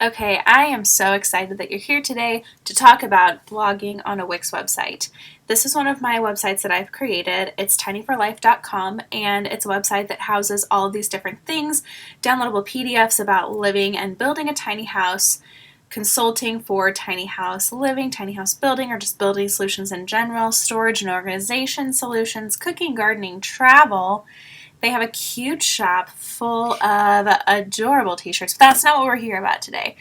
Okay, I am so excited that you're here today to talk about blogging on a Wix website. This is one of my websites that I've created. It's tinyforlife.com, and it's a website that houses all of these different things, downloadable PDFs about living and building a tiny house, consulting for tiny house living, tiny house building, or just building solutions in general, storage and organization solutions, cooking, gardening, travel. They have a cute shop full of adorable t-shirts, but that's not what we're here about today.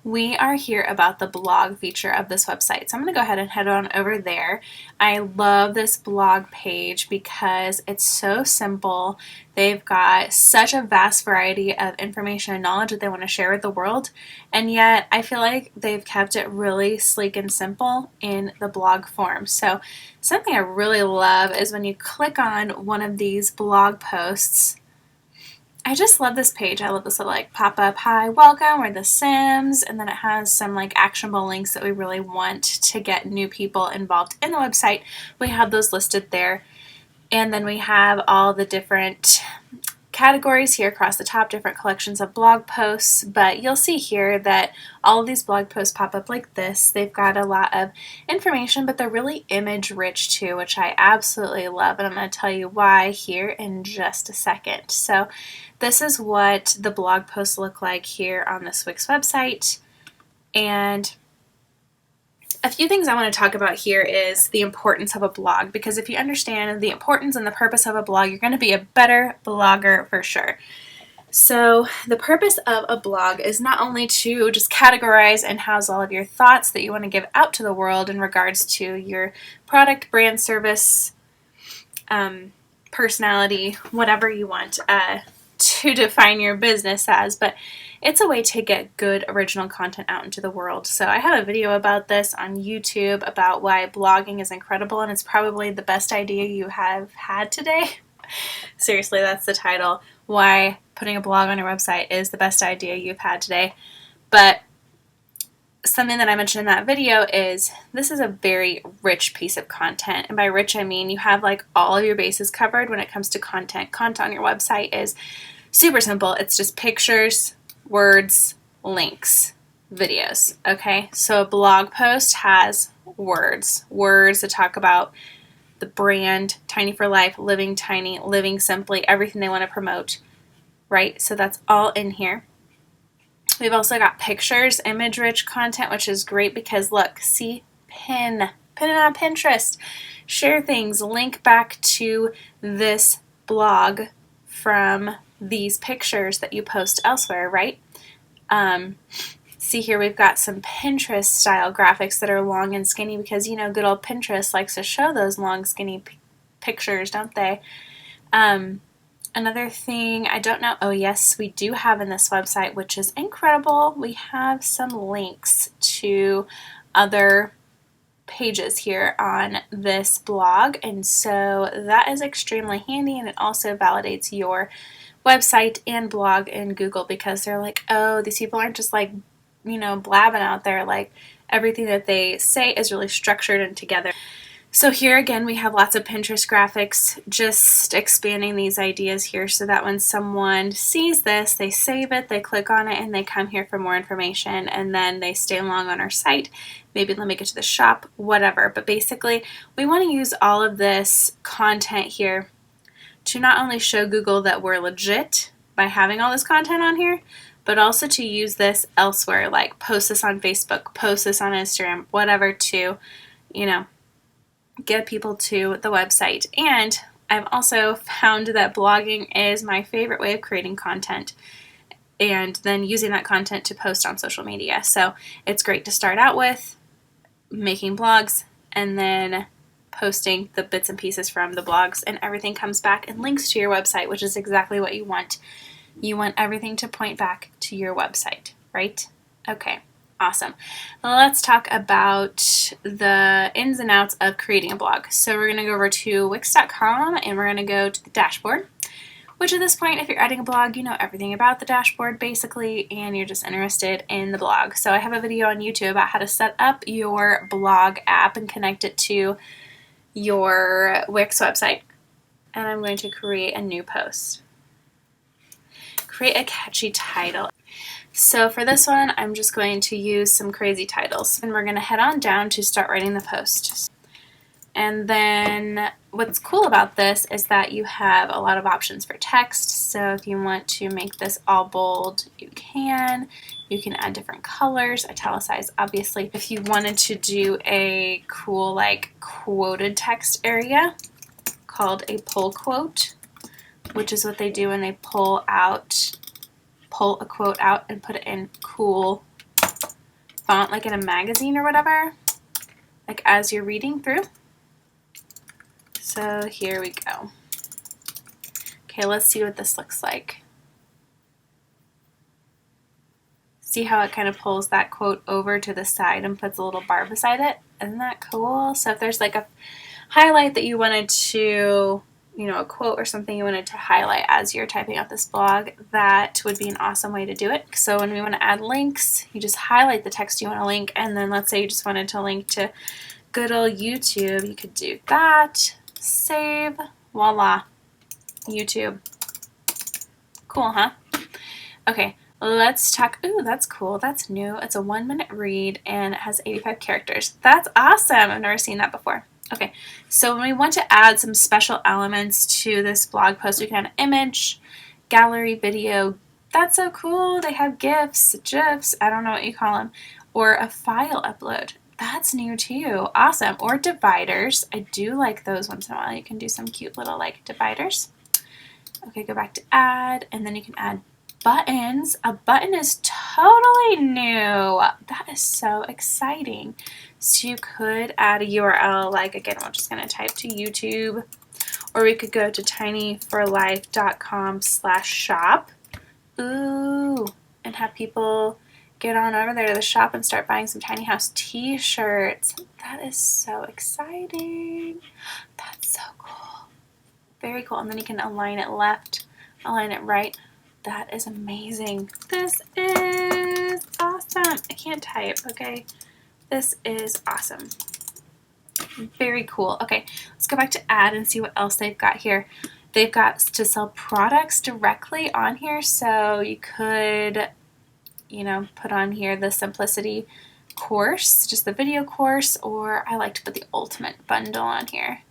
We are here about the blog feature of this website. So I'm going to go ahead and head on over there. I love this blog page because it's so simple. They've got such a vast variety of information and knowledge that they want to share with the world, and yet I feel like they've kept it really sleek and simple in the blog form. So something I really love is when you click on one of these blog posts. I just love this page. I love this little pop-up, hi, welcome, we're The Sims, and then it has some actionable links that we really want to get new people involved in the website. We have those listed there. And then we have all the different categories here across the top, different collections of blog posts, but you'll see here that all of these blog posts pop up like this. They've got a lot of information, but they're really image rich too, which I absolutely love, and I'm going to tell you why here in just a second. So this is what the blog posts look like here on this Wix website, and a few things I want to talk about here is the importance of a blog, because if you understand the importance and the purpose of a blog, you're going to be a better blogger for sure. So the purpose of a blog is not only to just categorize and house all of your thoughts that you want to give out to the world in regards to your product, brand, service, personality, whatever you want to define your business as, but it's a way to get good original content out into the world. So I have a video about this on YouTube about why blogging is incredible, and it's probably the best idea you have had today. Seriously, that's the title. Why putting a blog on your website is the best idea you've had today. But something that I mentioned in that video is this is a very rich piece of content. And by rich, I mean you have all of your bases covered when it comes to content. Content on your website is super simple. It's just pictures, words, links, videos. Okay, so a blog post has words that talk about the brand, Tiny for Life, living tiny, living simply, everything they want to promote, right? So that's all in here. We've also got pictures, image-rich content, which is great because look, see, pin it on Pinterest, share things, link back to this blog from these pictures that you post elsewhere, right? See here we've got some Pinterest style graphics that are long and skinny because good old Pinterest likes to show those long skinny pictures, don't they? Another thing, I don't know, oh yes, we do have in this website, which is incredible, we have some links to other pages here on this blog, and so that is extremely handy, and it also validates your website and blog in Google because they're like, oh, these people aren't just blabbing out there, everything that they say is really structured and together. So here again we have lots of Pinterest graphics, just expanding these ideas here so that when someone sees this, they save it, they click on it, and they come here for more information, and then they stay along on our site. Maybe they'll make it to the shop, whatever. But basically we want to use all of this content here to not only show Google that we're legit by having all this content on here, but also to use this elsewhere, like post this on Facebook, post this on Instagram, whatever, to, get people to the website. And I've also found that blogging is my favorite way of creating content and then using that content to post on social media. So it's great to start out with making blogs and then posting the bits and pieces from the blogs, and everything comes back and links to your website, which is exactly what you want. You want everything to point back to your website, right? Okay, awesome. Let's talk about the ins and outs of creating a blog. So we're going to go over to Wix.com and we're going to go to the dashboard, which at this point, if you're adding a blog, you know everything about the dashboard basically, and you're just interested in the blog. So I have a video on YouTube about how to set up your blog app and connect it to your Wix website. And I'm going to create a new post. create a catchy title. So for this one, I'm just going to use some crazy titles, and we're going to head on down to start writing the post. And then what's cool about this is that you have a lot of options for text. So if you want to make this all bold, you can. You can add different colors, italicize obviously. If you wanted to do a cool like quoted text area called a pull quote, which is what they do when they pull a quote out and put it in cool font like in a magazine or whatever, like as you're reading through. So here we go. Okay, let's see what this looks like. See how it kind of pulls that quote over to the side and puts a little bar beside it? Isn't that cool? So if there's like a highlight that you wanted to, you know, a quote or something you wanted to highlight as you're typing out this blog, that would be an awesome way to do it. So when we want to add links, you just highlight the text you want to link, and then let's say you just wanted to link to good old YouTube, you could do that. Save, voila, YouTube. Cool, huh? Okay, let's talk. Ooh, that's cool. That's new. It's a 1-minute read and it has 85 characters. That's awesome. I've never seen that before. Okay, so when we want to add some special elements to this blog post, we can add an image, gallery, video. That's so cool. They have GIFs, GIFs, I don't know what you call them, or a file upload. That's new too. Awesome. Or dividers. I do like those once in a while. You can do some cute little like dividers. Okay, go back to add, and then you can add buttons. A button is totally new. That is so exciting. So you could add a URL, like again, we're just going to type to YouTube, or we could go to tinyforlife.com/shop. Ooh, and have people get on over there to the shop and start buying some tiny house t-shirts. That is so exciting. That's so cool. Very cool. And then you can align it left, align it right. That is amazing. This is awesome. I can't type, okay? This is awesome. Very cool. Okay, let's go back to add and see what else they've got here. They've got to sell products directly on here, so you could, you know, put on here the Simplicity course, just the video course, or I like to put the Ultimate bundle on here.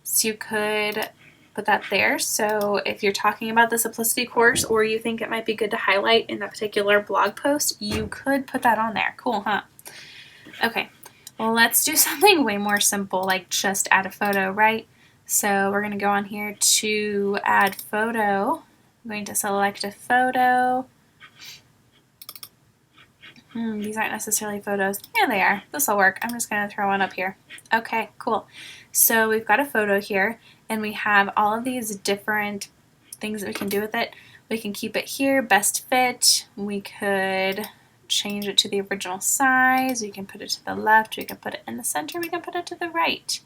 So you could put that there. So if you're talking about the Simplicity course, or you think it might be good to highlight in that particular blog post, you could put that on there. Cool, huh? Okay, well, let's do something way more simple, like just add a photo, right? So we're going to go on here to add photo. I'm going to select a photo. These aren't necessarily photos. Yeah, they are. This will work. I'm just going to throw one up here. Okay, cool. So we've got a photo here, and we have all of these different things that we can do with it. We can keep it here, best fit. We could change it to the original size. We can put it to the left. We can put it in the center. We can put it to the right.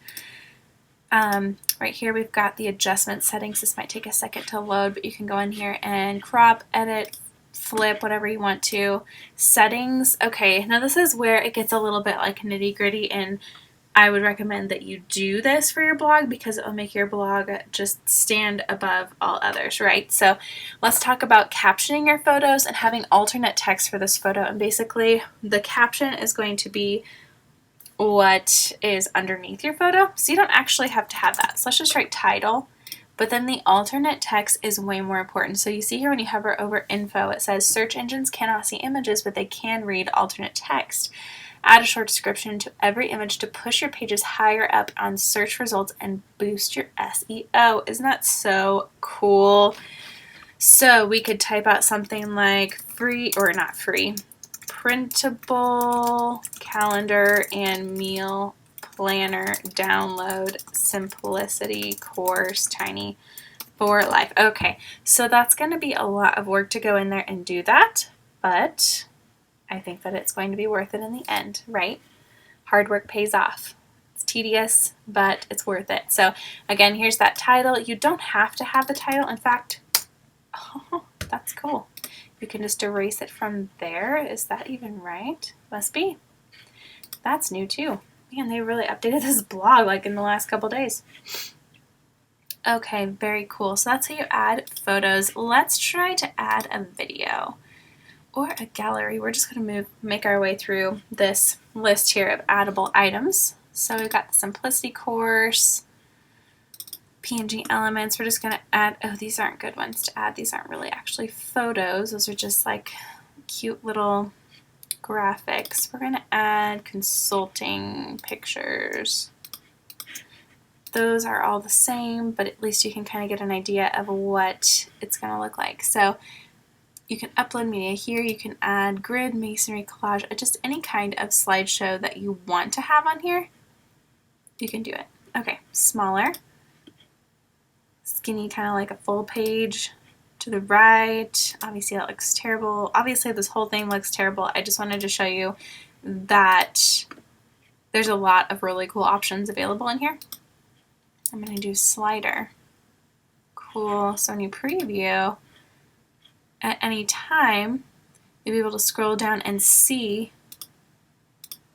Right here we've got the adjustment settings. This might take a second to load, but you can go in here and crop, edit, flip, whatever you want to. Settings. Okay, now this is where it gets a little bit like nitty gritty, and I would recommend that you do this for your blog because it will make your blog just stand above all others, right? So let's talk about captioning your photos and having alternate text for this photo. And basically the caption is going to be what is underneath your photo. So you don't actually have to have that. So let's just write title. But then the alternate text is way more important. So you see here when you hover over info, it says search engines cannot see images, but they can read alternate text. Add a short description to every image to push your pages higher up on search results and boost your SEO. Isn't that so cool? So we could type out something like free, or not free, printable calendar and meal planner download Simplicity course Tiny for Life. Okay, so that's going to be a lot of work to go in there and do that, but I think that it's going to be worth it in the end, right? Hard work pays off. It's tedious, but it's worth it. So again, here's that title. You don't have to have the title. In fact, oh, that's cool. You can just erase it from there. Is that even right? Must be. That's new too. Man, they really updated this blog like in the last couple days. Okay, very cool. So that's how you add photos. Let's try to add a video or a gallery. We're just going to make our way through this list here of addable items. So we've got the Simplicity course, PNG elements. We're just going to add, oh, these aren't good ones to add. These aren't really actually photos. Those are just like cute little graphics. We're going to add consulting pictures. Those are all the same, but at least you can kind of get an idea of what it's going to look like. So you can upload media here. You can add grid, masonry, collage, just any kind of slideshow that you want to have on here. You can do it. Okay, smaller, skinny, kind of like a full page to the right. Obviously that looks terrible. Obviously this whole thing looks terrible. I just wanted to show you that there's a lot of really cool options available in here. I'm going to do slider. Cool. So when you preview, at any time, you'll be able to scroll down and see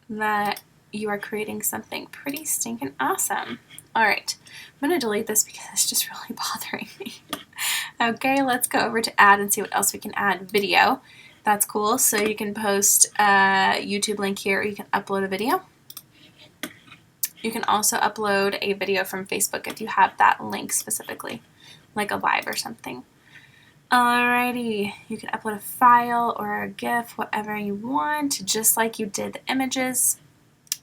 that you are creating something pretty stinking awesome. All right, I'm going to delete this because it's just really bothering me. Okay, let's go over to add and see what else we can add. Video. That's cool. So you can post a YouTube link here, or you can upload a video. You can also upload a video from Facebook if you have that link specifically, like a live or something. Alrighty, you can upload a file or a GIF, whatever you want, just like you did the images.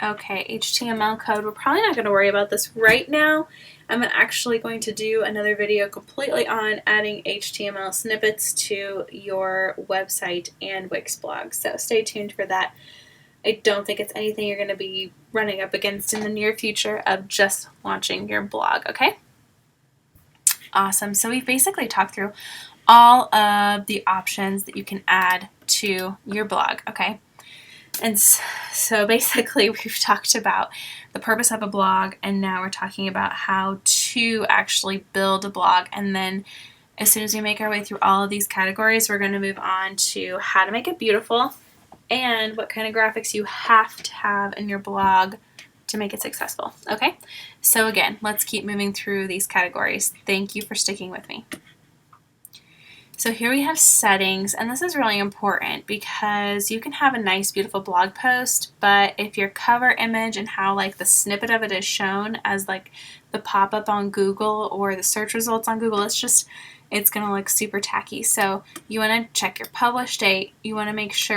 Okay, HTML code. We're probably not going to worry about this right now. I'm actually going to do another video completely on adding HTML snippets to your website and Wix blog, so stay tuned for that. I don't think it's anything you're going to be running up against in the near future of just launching your blog, okay? Awesome. So we've basically talked through all of the options that you can add to your blog, okay? And so basically we've talked about the purpose of a blog, and now we're talking about how to actually build a blog. And then as soon as we make our way through all of these categories, we're going to move on to how to make it beautiful and what kind of graphics you have to have in your blog to make it successful. Okay, so again, let's keep moving through these categories. Thank you for sticking with me. So here we have settings, and this is really important because you can have a nice, beautiful blog post, but if your cover image and how like the snippet of it is shown as like the pop-up on Google or the search results on Google, it's gonna look super tacky. So you wanna check your publish date. You wanna make sure